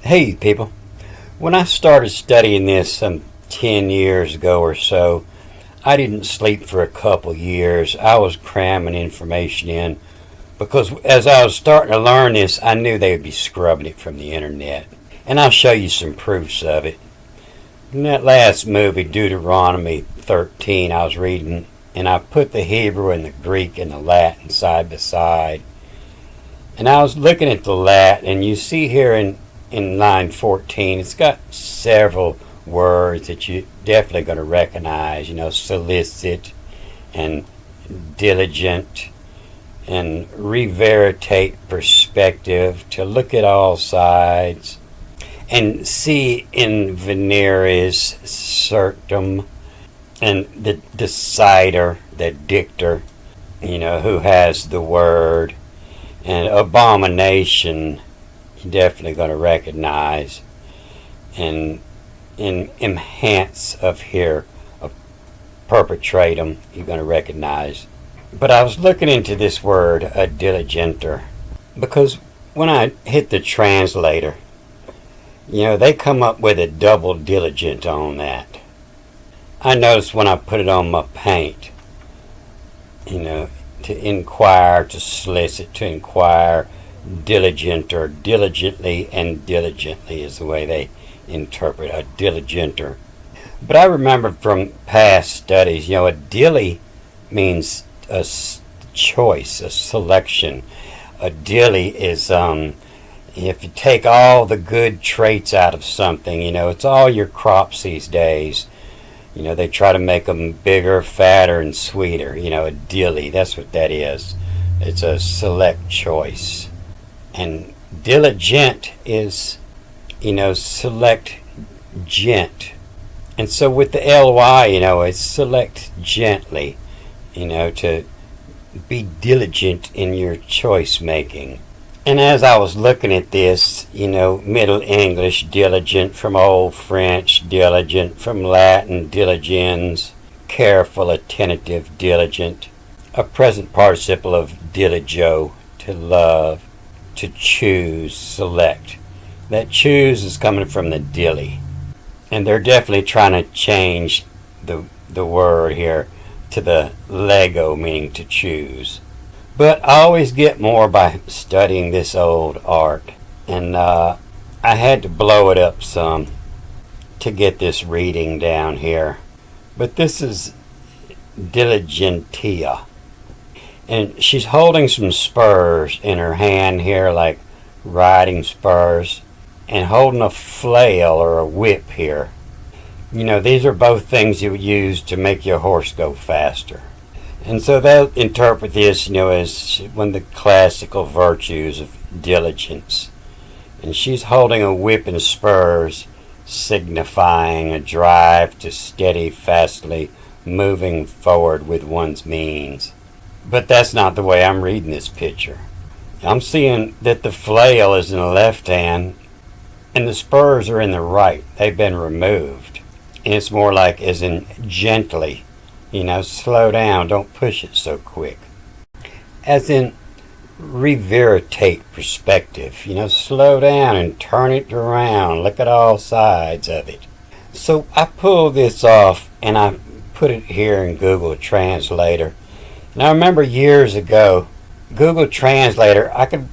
Hey people, when I started studying this some 10 years ago or so, I didn't sleep for a couple years. I was cramming information in because as I was starting to learn this, I knew they would be scrubbing it from the internet. And I'll show you some proofs of it. In that last movie, Deuteronomy 13, I was reading, and I put the Hebrew and the Greek and the Latin side by side. And I was looking at the Latin, and you see here in line 14, it's got several words that you're definitely going to recognize, solicit and diligent and reveritate perspective, to look at all sides, and see in veneris certum, and the decider, the dictor, who has the word, and abomination, you're definitely going to recognize, and in enhance of here, of perpetratum, you're going to recognize. But I was looking into this word, a diligenter, because when I hit the translator, they come up with a double diligent on that. I noticed when I put it on my paint, to inquire, to solicit, to inquire, diligent or diligently, and diligently is the way they interpret a diligenter. But I remember from past studies, a dilly means a choice, a selection. A dilly is if you take all the good traits out of something, it's all your crops these days. They try to make them bigger, fatter, and sweeter. A dilly, that's what that is. It's a select choice. And diligent is, select gent. And so with the ly, it's select gently, to be diligent in your choice making. And as I was looking at this, Middle English, diligent, from Old French, diligent, from Latin, diligens, careful, attentive, diligent, a present participle of diligio, to love, to choose, select. That choose is coming from the dilly. And they're definitely trying to change the word here to the lego, meaning to choose. But I always get more by studying this old art. And I had to blow it up some to get this reading down here. But this is diligentia. And she's holding some spurs in her hand here, like riding spurs, and holding a flail or a whip here. These are both things you would use to make your horse go faster. And so they'll interpret this, as one of the classical virtues of diligence. And she's holding a whip and spurs, signifying a drive to steady, fastly moving forward with one's means. But that's not the way I'm reading this picture. I'm seeing that the flail is in the left hand and the spurs are in the right. They've been removed. And it's more like as in gently, slow down, don't push it so quick. As in reveritate perspective, slow down and turn it around, look at all sides of it. So I pulled this off and I put it here in Google Translator. And I remember years ago, Google Translator, I could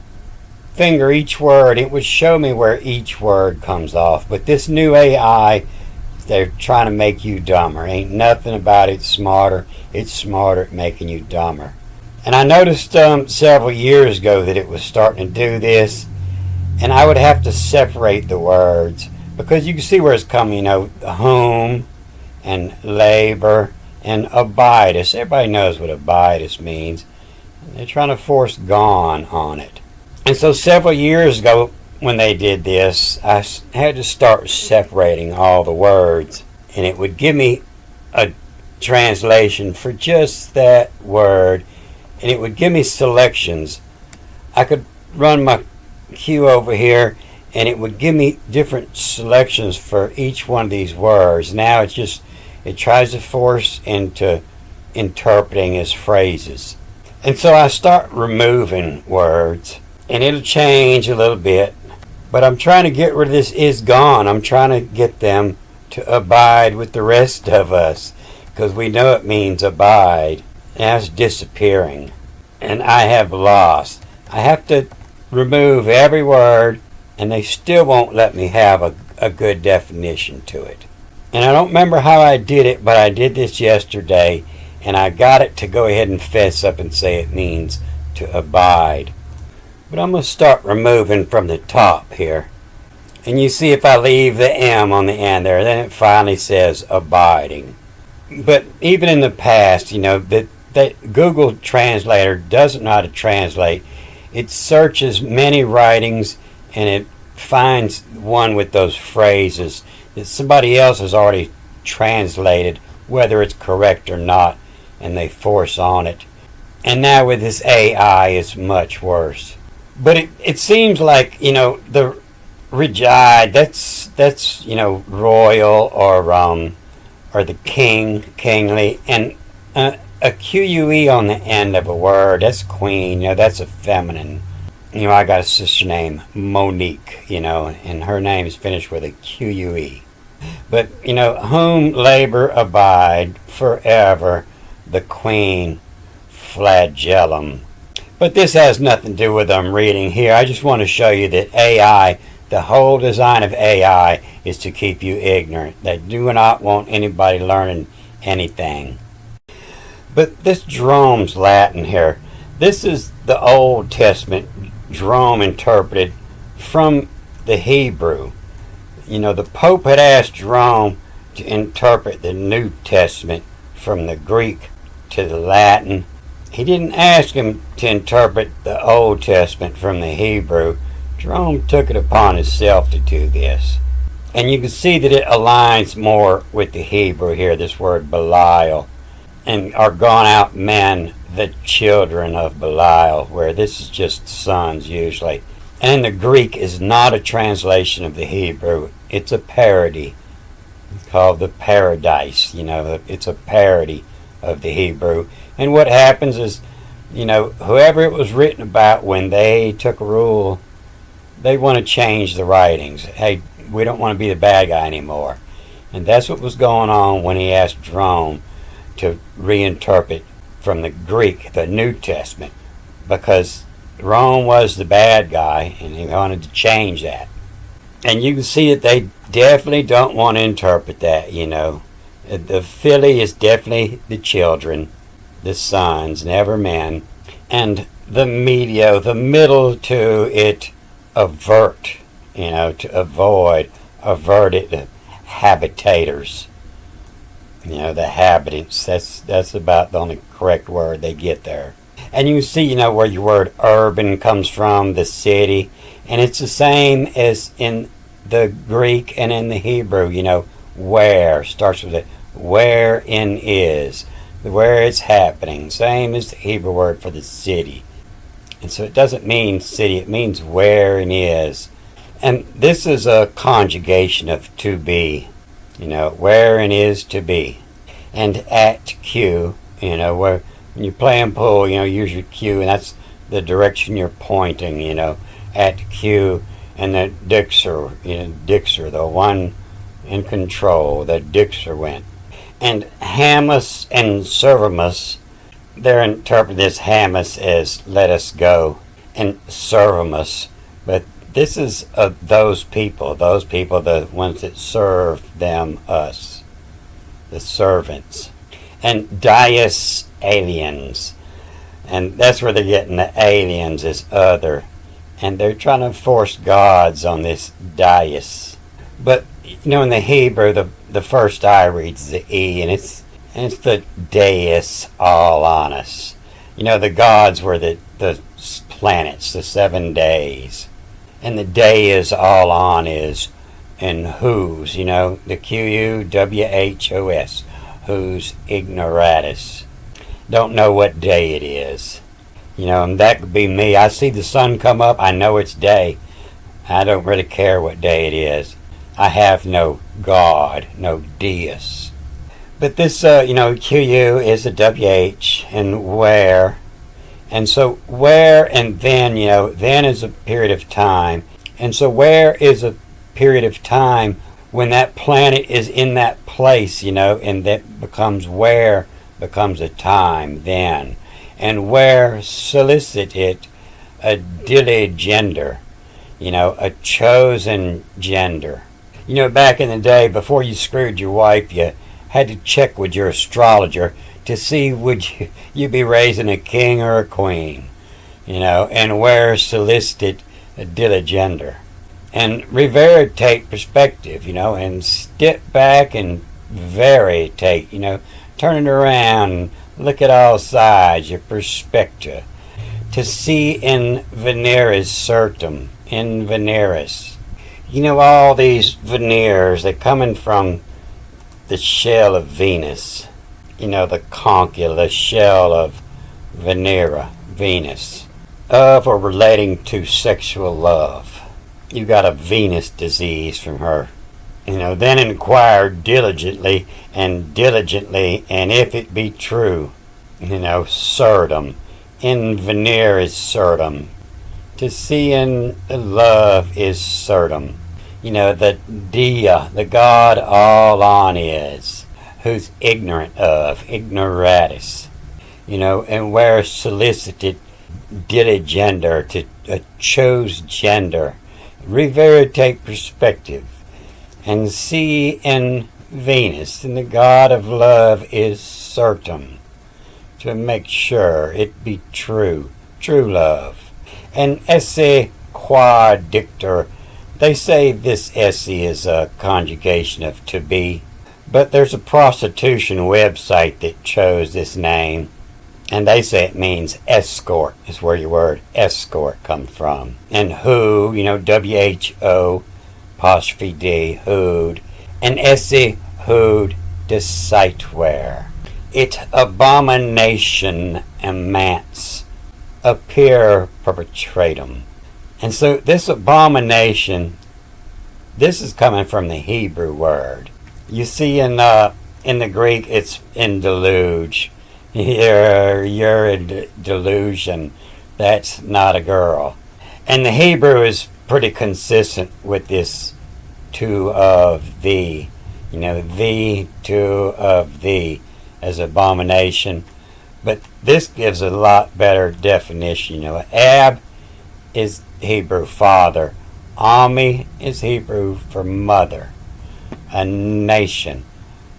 finger each word. It would show me where each word comes off. But this new AI, they're trying to make you dumber. Ain't nothing about it smarter. It's smarter at making you dumber. And I noticed several years ago that it was starting to do this. And I would have to separate the words. Because you can see where it's coming, whom and labor and abitus. Everybody knows what abitus means. They're trying to force gone on it. And so several years ago when they did this, I had to start separating all the words. And it would give me a translation for just that word. And it would give me selections. I could run my cue over here and it would give me different selections for each one of these words. Now it tries to force into interpreting as phrases. And so I start removing words, and it'll change a little bit. But I'm trying to get rid of this is gone. I'm trying to get them to abide with the rest of us, because we know it means abide. Now it's disappearing. And I have lost. I have to remove every word, and they still won't let me have a good definition to it. And I don't remember how I did it, but I did this yesterday, and I got it to go ahead and fess up and say it means to abide. But I'm going to start removing from the top here. And you see if I leave the M on the end there, then it finally says abiding. But even in the past, that Google Translator doesn't know how to translate. It searches many writings and it finds one with those phrases that somebody else has already translated, whether it's correct or not, and they force on it. And now with this AI, it's much worse. But it seems like, the Regide, that's royal or the kingly, and a QUE on the end of a word, that's queen, that's a feminine. I got a sister named Monique, and her name is finished with a QUE. But, whom labor abide forever, the queen flagellum. But this has nothing to do with what I'm reading here. I just want to show you that AI, the whole design of AI is to keep you ignorant. They do not want anybody learning anything. But this Jeromes Latin here, this is the Old Testament Jerome interpreted from the Hebrew. The Pope had asked Jerome to interpret the New Testament from the Greek to the Latin. He didn't ask him to interpret the Old Testament from the Hebrew. Jerome took it upon himself to do this. And you can see that it aligns more with the Hebrew here, this word Belial. And are gone out men, the children of Belial, where this is just sons usually. And the Greek is not a translation of the Hebrew. It's a parody. It's called the Paradise. It's a parody of the Hebrew. And what happens is, whoever it was written about, when they took a rule, they want to change the writings. Hey, we don't want to be the bad guy anymore. And that's what was going on when he asked Jerome to reinterpret from the Greek, the New Testament, because Rome was the bad guy and he wanted to change that. And you can see that they definitely don't want to interpret that, The Philly is definitely the children, the sons, never men. And the medio, the middle to it, avert, to avoid, avert it, the habitators. The habitants, that's about the only correct word they get there. And you can see, where your word urban comes from, the city. And it's the same as in the Greek and in the Hebrew, where, starts with it, wherein is, where it's happening. Same as the Hebrew word for the city. And so it doesn't mean city, it means wherein is. And this is a conjugation of to be, wherein is to be. And at Q, where when you're playing pool, use your Q, and that's the direction you're pointing, at Q, and the Dixer, the one in control, the Dixer went. And Hamas and Servamus, they're interpreting this Hamas as let us go, and Servamus, but this is those people, the ones that serve them, us, the servants. And Dias aliens, and that's where they're getting the aliens as other, and they're trying to force gods on this Dias. But in the Hebrew, the first I reads the E, and it's the Deus all on us. The gods were the planets, the 7 days. And the day is all on is and whose, the Quwhos, whose ignoratus. Don't know what day it is. And that could be me. I see the sun come up, I know it's day. I don't really care what day it is. I have no God, no Deus. But this, QU is a WH, and where. And so where and then, then is a period of time. And so where is a period of time when that planet is in that place, and that becomes where becomes a time then. And where solicited a diligender, a chosen gender. Back in the day, before you screwed your wife, you had to check with your astrologer to see would you be raising a king or a queen, and where solicited a diligender. And reveritate perspective, and step back and veritate, turn it around and look at all sides, your perspective. To see in veneris certum, in veneris. All these veneers, they're coming from the shell of Venus. The concula shell of Venera, Venus. Of or relating to sexual love. You got a Venus disease from her. Then inquire diligently, and if it be true, certum, in veneris certum. To see in love is certum. The dia, the God all on is, who's ignorant of, ignoratus. And where solicited diligender, to a chose gender. Reveritate perspective, and see in Venus, and the God of love is certum, to make sure it be true love. And esse qua dictor, they say this esse is a conjugation of to be, but there's a prostitution website that chose this name, and they say it means escort, is where your word escort comes from. And who, W-H-O apostrophe D, hood, and esse hood de siteware. It abomination emance, appear perpetratum. And so this abomination, this is coming from the Hebrew word. You see in the Greek, it's in deluge. You're a delusion. That's not a girl. And the Hebrew is pretty consistent with this two of thee. Thee, two of thee as abomination. But this gives a lot better definition. Ab is Hebrew father. Ami is Hebrew for mother. A nation.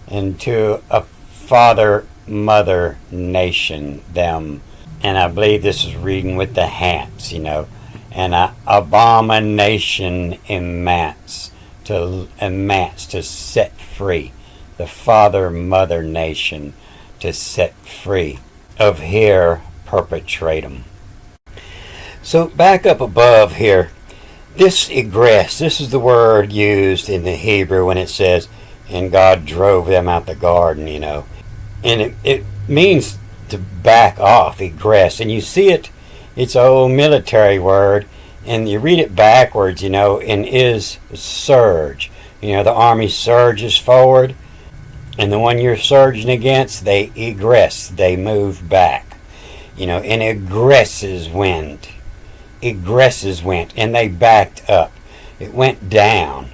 And to a father mother nation, them. And I believe this is reading with the hats, and abomination emance, to set free, the father mother nation, to set free, of here perpetratum. So back up above here, this egress, this is the word used in the Hebrew when it says, and God drove them out the garden, and it means to back off, egress. And you see it, it's an old military word, and you read it backwards, and is surge. The army surges forward, and the one you're surging against, they egress, they move back. And egresses went, and they backed up. It went down.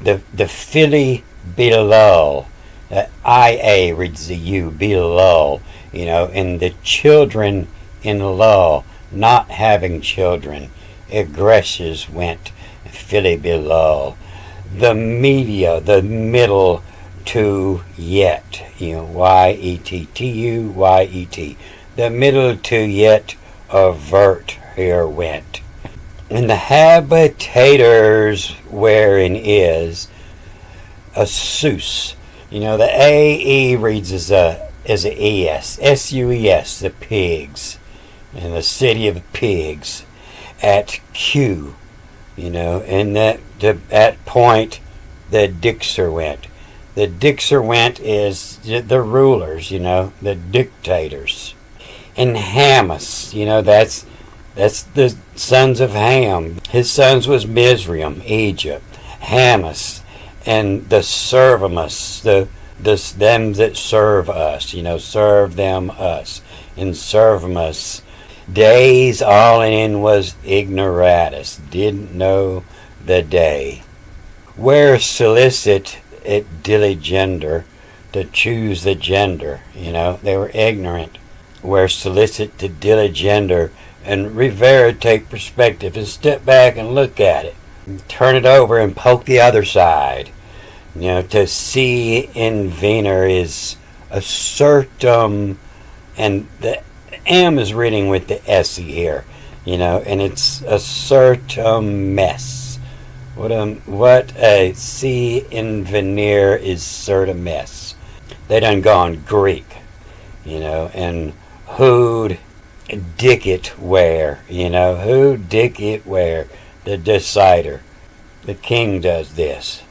The Philly below, the IA reads the U, below, and the children in law, not having children, egresses went, Philly below. The media, the middle to yet, Y-E-T-T-U, Y-E-T. The middle to yet avert here went. And the habitators wherein is a sus. The A-E reads as a E-S. S-U-E-S, the pigs. And the city of pigs. At Q, and at point the Dixer went. The Dixer went is the rulers, the dictators. And Hamas, that's the sons of Ham. His sons was Mizraim, Egypt, Hamas, and the Servimus, them that serve us, serve them us, and Servimus. Days all in was ignoratus, didn't know the day. Where solicit it diligender to choose the gender, they were ignorant. Where solicit to diligender and take perspective and step back and look at it. Turn it over and poke the other side. To see in Wiener is a certum, and the M is reading with the S here, and it's a certum mess. What a C in veneer is certum mess. They done gone Greek, and who'd dick it where, who dick it where, the decider. The king does this.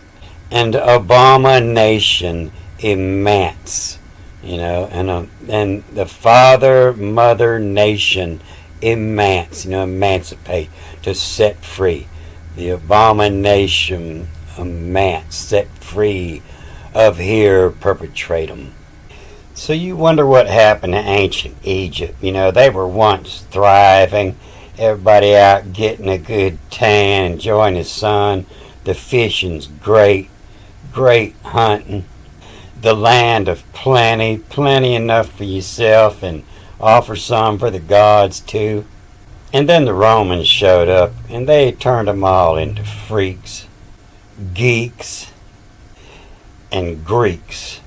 And abomination immense, and the father, mother, nation immense, emancipate, to set free. The abomination immense, set free of here perpetratum. So you wonder what happened to ancient Egypt. They were once thriving, everybody out getting a good tan, enjoying the sun, the fishing's great hunting, the land of plenty enough for yourself and offer some for the gods too. And then the Romans showed up and they turned them all into freaks, geeks, and Greeks.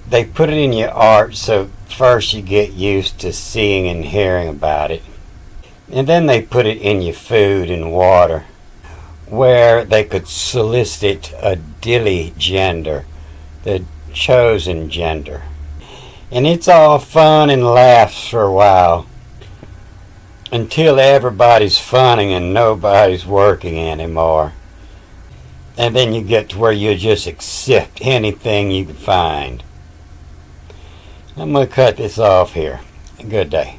They put it in your art so first you get used to seeing and hearing about it. And then they put it in your food and water, where they could solicit a dilly gender, the chosen gender. And it's all fun and laughs for a while, until everybody's funning and nobody's working anymore. And then you get to where you just accept anything you can find. I'm going to cut this off here. Good day.